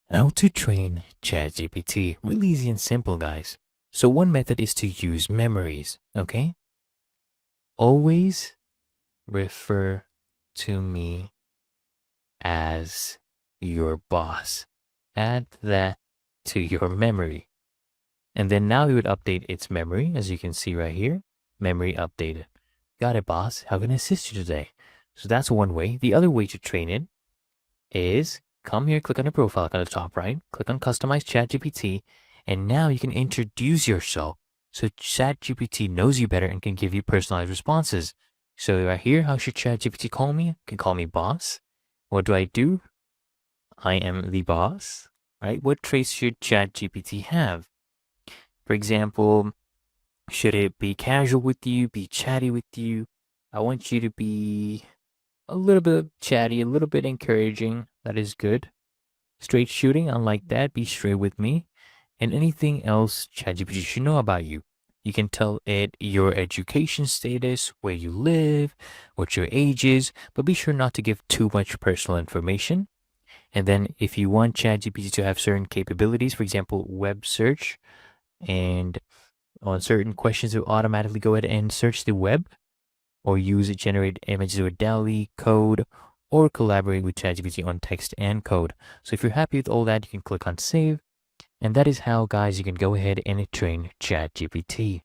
How to train ChatGPT. Really easy and simple, guys. So one method is to use memories, okay? Always refer to me as your boss. Add that to your memory. And then now we would update its memory, as you can see right here. Memory updated. Got it, boss. How can I assist you today? So that's one way. The other way to train it is come here, click on your profile on the top right, click on Customize ChatGPT, and now you can introduce yourself so ChatGPT knows you better and can give you personalized responses. So right here, how should ChatGPT call me? You can call me boss. What do I do? I am the boss, right? What traits should ChatGPT have? For example, should it be casual with you, be chatty with you? I want you to be a little bit chatty, a little bit encouraging. That is good. Straight shooting, unlike that, be straight with me. And anything else ChatGPT should know about you. You can tell it your education status, where you live, what your age is, but be sure not to give too much personal information. And then if you want ChatGPT to have certain capabilities, for example, web search, and on certain questions, it will automatically go ahead and search the web or use it generate images with DALL-E code or collaborate with ChatGPT on text and code. So if you're happy with all that, you can click on save. And that is how, guys, you can go ahead and train ChatGPT.